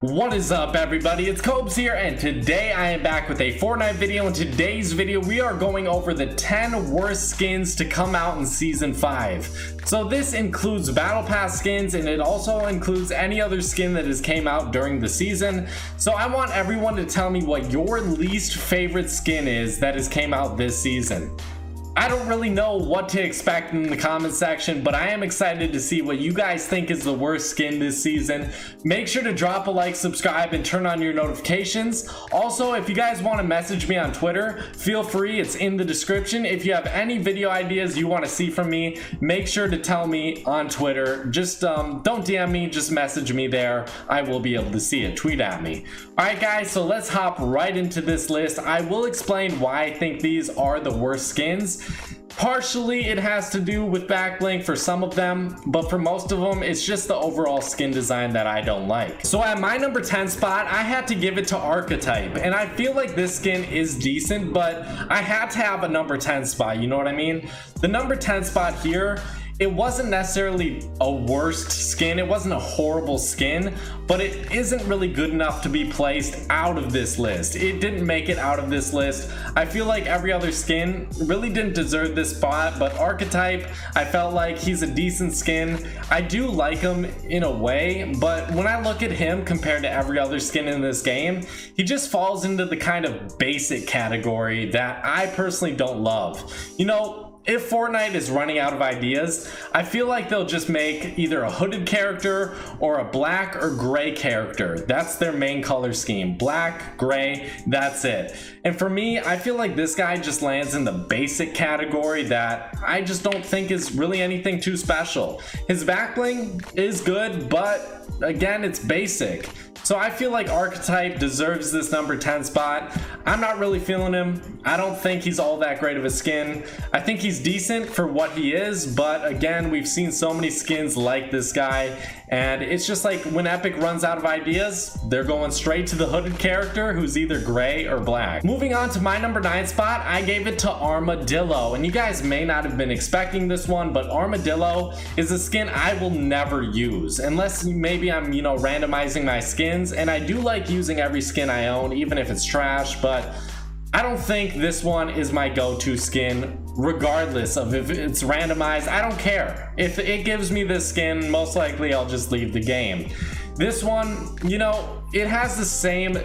What is up, everybody? It's Cobes here, and today I am back with a Fortnite video. In today's video, we are going over the 10 worst skins to come out in Season 5. So this includes Battle Pass skins, and it also includes any other skin that has came out during the season. So I want everyone to tell me what your least favorite skin is that has came out this season. I don't really know what to expect in the comment section, but I am excited to see what you guys think is the worst skin this season. Make sure to drop a like, subscribe, and turn on your notifications. Also, if you guys want to message me on Twitter, feel free, it's in the description. If you have any video ideas you want to see from me, make sure to tell me on Twitter. Just don't DM me, just message me there. I will be able to see it. Tweet at me. Alright guys, so let's hop right into this list. I will explain why I think these are the worst skins. Partially it has to do with backbling for some of them, but for most of them it's just the overall skin design that I don't like. So at my number 10 spot, I had to give it to Archetype, and I feel like this skin is decent, but I had to have a number 10 spot, you know what I mean? The number 10 spot here, it wasn't necessarily a worst skin, it wasn't a horrible skin, but it isn't really good enough to be placed out of this list. It didn't make it out of this list. I feel like every other skin really didn't deserve this spot, but Archetype, I felt like he's a decent skin. I do like him in a way, but when I look at him compared to every other skin in this game, he just falls into the kind of basic category that I personally don't love. You know, if Fortnite is running out of ideas, I feel like they'll just make either a hooded character or a black or gray character. That's their main color scheme. Black, gray, that's it. And for me, I feel like this guy just lands in the basic category that I just don't think is really anything too special. His backbling is good, but again, it's basic. So I feel like Archetype deserves this number 10 spot. I'm not really feeling him. I don't think he's all that great of a skin. I think he's decent for what he is, but again, we've seen so many skins like this guy, and it's just like when Epic runs out of ideas, they're going straight to the hooded character who's either gray or black. Moving on to my number 9 spot, I gave it to Armadillo, and you guys may not have been expecting this one, but Armadillo is a skin I will never use unless maybe I'm, you know, randomizing my skins. And I do like using every skin I own, even if it's trash, but I don't think this one is my go-to skin, regardless of if it's randomized. I don't care. If it gives me this skin, most likely I'll just leave the game. This one, you know, it has the same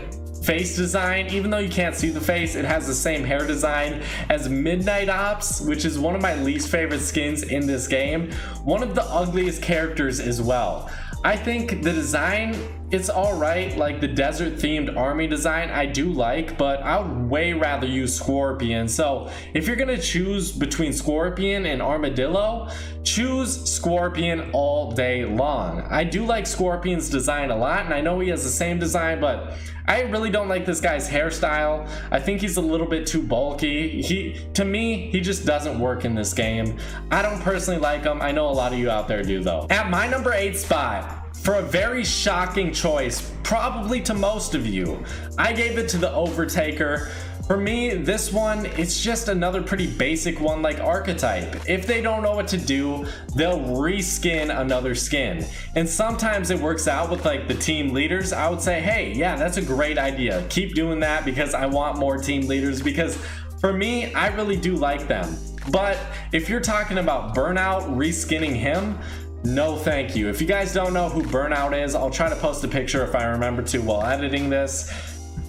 face design. Even though you can't see the face, it has the same hair design as Midnight Ops, which is one of my least favorite skins in this game. One of the ugliest characters as well. I think the design, it's all right, like the desert themed army design I do like, but I would way rather use Scorpion. So if you're gonna choose between Scorpion and Armadillo, choose Scorpion all day long. I do like Scorpion's design a lot, and I know he has the same design, but I really don't like this guy's hairstyle. I think he's a little bit too bulky. To me, he just doesn't work in this game. I don't personally like him. I know a lot of you out there do though. At my number 8 spot, for a very shocking choice, probably to most of you, I gave it to the Overtaker. For me, this one, it's just another pretty basic one like Archetype. If they don't know what to do, they'll reskin another skin. And sometimes it works out with like the team leaders. I would say, hey, yeah, that's a great idea. Keep doing that because I want more team leaders, because for me, I really do like them. But if you're talking about Burnout reskinning him, no thank you. If you guys don't know who Burnout is, I'll try to post a picture if I remember to while editing this.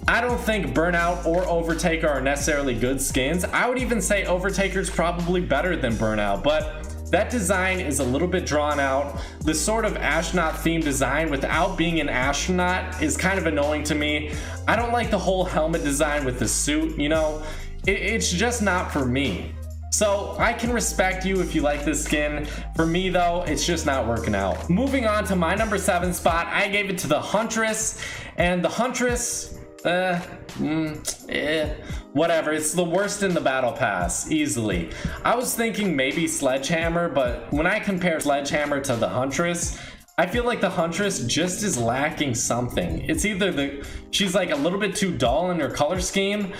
I don't think Burnout or Overtaker are necessarily good skins. I would even say Overtaker's probably better than Burnout, but that design is a little bit drawn out. This sort of astronaut themed design without being an astronaut is kind of annoying to me. I don't like the whole helmet design with the suit, you know? It's just not for me. So I can respect you if you like this skin. For me though, it's just not working out. Moving on to my number 7 spot, I gave it to the Huntress, and the Huntress, whatever, it's the worst in the battle pass, easily. I was thinking maybe Sledgehammer, but when I compare Sledgehammer to the Huntress, I feel like the Huntress just is lacking something. It's either she's like a little bit too dull in her color scheme.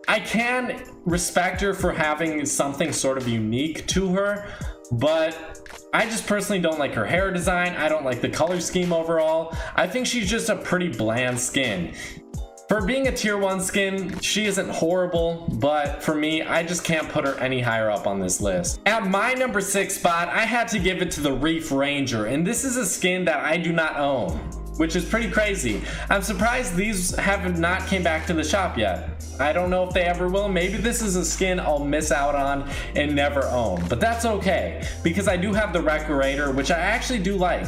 I can respect her for having something sort of unique to her, but I just personally don't like her hair design. I don't like the color scheme overall. I think she's just a pretty bland skin. For being a tier 1 skin, she isn't horrible, but for me, I just can't put her any higher up on this list. At my number 6 spot, I had to give it to the Reef Ranger, and this is a skin that I do not own, which is pretty crazy. I'm surprised these have not came back to the shop yet. I don't know if they ever will. Maybe this is a skin I'll miss out on and never own, but that's okay, because I do have the Recordator, which I actually do like.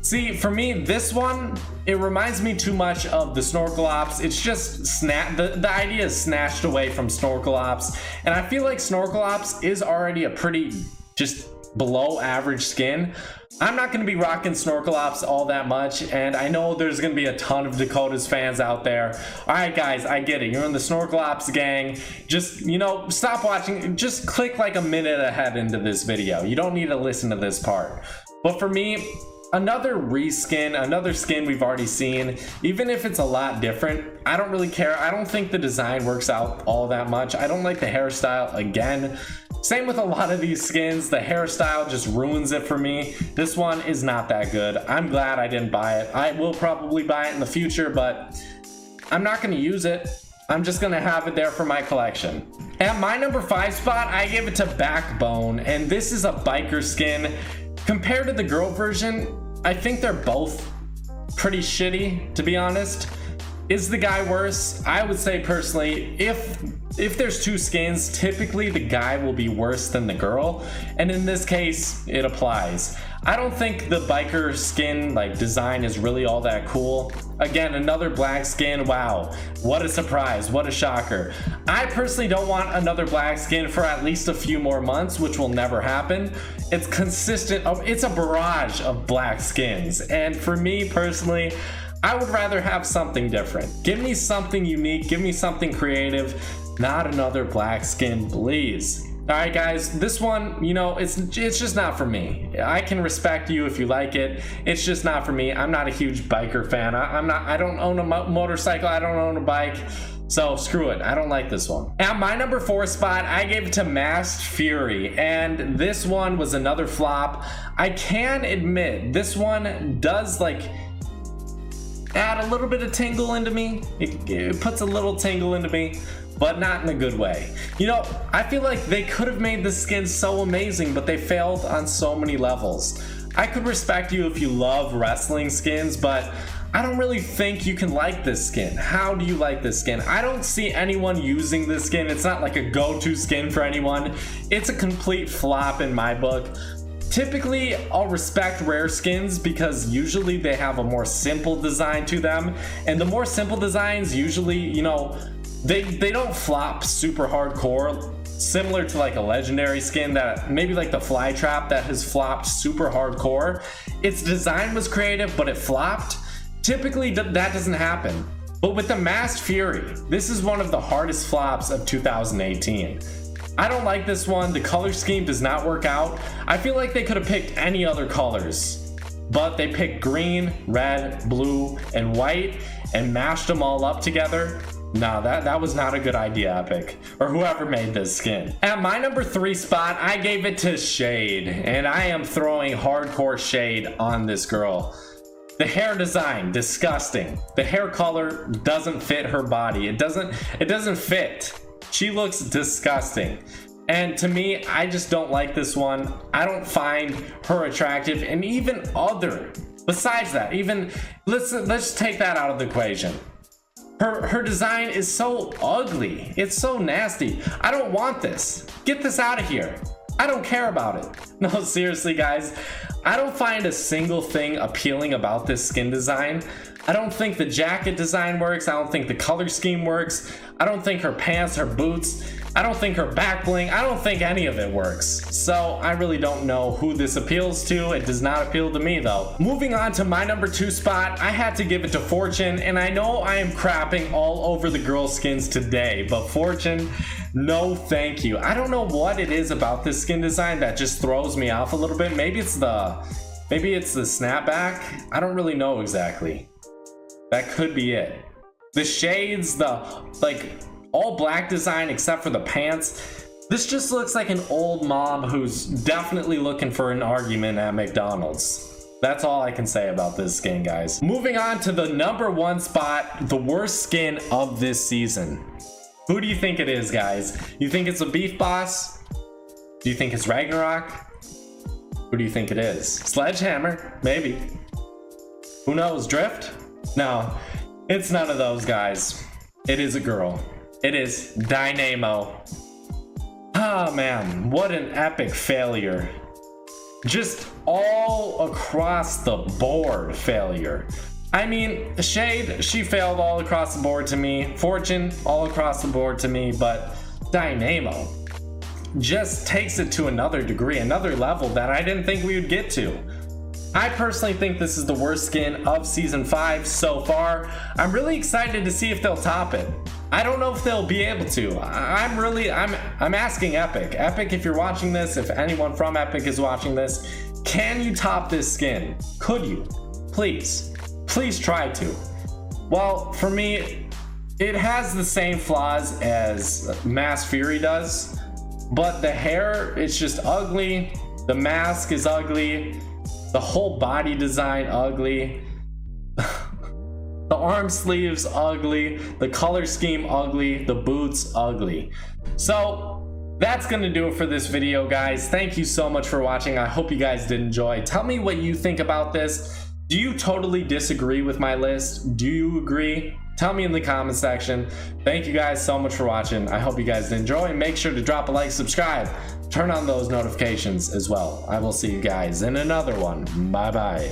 See, for me, this one, it reminds me too much of the Snorkel Ops. It's just the idea is snatched away from Snorkel Ops, and I feel like Snorkel Ops is already a pretty just below average skin. I'm not going to be rocking Snorkel Ops all that much, and I know there's going to be a ton of Dakota's fans out there. Alright guys, I get it. You're in the Snorkel Ops gang. Just, you know, stop watching. Just click like a minute ahead into this video. You don't need to listen to this part. But for me, another reskin, another skin we've already seen, even if it's a lot different, I don't really care. I don't think the design works out all that much. I don't like the hairstyle again. Same with a lot of these skins, the hairstyle just ruins it for me. This one is not that good. I'm glad I didn't buy it. I will probably buy it in the future, but I'm not going to use it. I'm just going to have it there for my collection. At my number 5 spot, I give it to Backbone, and this is a biker skin. Compared to the girl version, I think they're both pretty shitty, to be honest. Is the guy worse? I would say personally, if there's 2 skins, typically the guy will be worse than the girl, and in this case, it applies. I don't think the biker skin like design is really all that cool. Again, another black skin. Wow, what a surprise, what a shocker. I personally don't want another black skin for at least a few more months, which will never happen. It's consistent, it's a barrage of black skins, and for me personally, I would rather have something different. Give me something unique, give me something creative, not another black skin, please. Alright guys, this one, you know, it's just not for me. I can respect you if you like it. It's just not for me. I'm not a huge biker fan. I don't own a motorcycle, I don't own a bike. So screw it, I don't like this one. At my number 4 spot, I gave it to Masked Fury, and this one was another flop. I can admit, this one does like add a little bit of tingle into me. It puts a little tingle into me, but not in a good way. You know, I feel like they could have made this skin so amazing, but they failed on so many levels. I could respect you if you love wrestling skins, but I don't really think you can like this skin. How do you like this skin? I don't see anyone using this skin. It's not like a go-to skin for anyone. It's a complete flop in my book. Typically, I'll respect rare skins because usually they have a more simple design to them, and the more simple designs usually, you know, they don't flop super hardcore, similar to like a legendary skin that maybe like the Flytrap that has flopped super hardcore. Its design was creative, but it flopped. Typically that doesn't happen. But with the Masked Fury, this is one of the hardest flops of 2018. I don't like this one. The color scheme does not work out. I feel like they could have picked any other colors, but they picked green, red, blue, and white and mashed them all up together. No, that was not a good idea, Epic, or whoever made this skin. At my number 3 spot, I gave it to Shade, and I am throwing hardcore shade on this girl. The hair design, disgusting. The hair color doesn't fit her body. It doesn't fit. She looks disgusting. And to me, I just don't like this one. I don't find her attractive, and even besides that, even let's take that out of the equation. Her design is so ugly. It's so nasty. I don't want this. Get this out of here. I don't care about it. No, seriously, guys. I don't find a single thing appealing about this skin design. I don't think the jacket design works. I don't think the color scheme works. I don't think her pants, her boots, I don't think her back bling, I don't think any of it works. So I really don't know who this appeals to. It does not appeal to me though. Moving on to my number 2 spot, I had to give it to Fortune, and I know I am crapping all over the girl skins today, but Fortune, no thank you. I don't know what it is about this skin design that just throws me off a little bit. Maybe it's the snapback. I don't really know exactly. That could be it. The shades, All black design except for the pants. This just looks like an old mom who's definitely looking for an argument at McDonald's. That's all I can say about this skin, guys. Moving on to the #1 spot, the worst skin of this season. Who do you think it is, guys? You think it's a beef boss? Do you think it's Ragnarok? Who do you think it is? Sledgehammer? Maybe. Who knows? Drift? No, it's none of those guys. It is a girl. It is Dynamo. Ah, man, what an epic failure. Just all across the board failure. I mean, Shade, she failed all across the board to me. Fortune, all across the board to me. But Dynamo just takes it to another degree, another level that I didn't think we would get to. I personally think this is the worst skin of season 5 so far. I'm really excited to see if they'll top it. I don't know if they'll be able to. I'm asking Epic. Epic, if you're watching this, if anyone from Epic is watching this, can you top this skin? Could you? Please try to. Well, for me, it has the same flaws as Mass Fury does, but the hair, it's just ugly. The mask is ugly. The whole body design ugly. The arm sleeves ugly. The color scheme ugly. The boots ugly. So that's gonna do it for this video, guys. Thank you so much for watching. I hope you guys did enjoy. Tell me what you think about this. Do you totally disagree with my list? Do you agree? Tell me in the comment section. Thank you guys so much for watching. I hope you guys did enjoy. Make sure to drop a like, subscribe, turn on those notifications as well. I will see you guys in another one. Bye bye.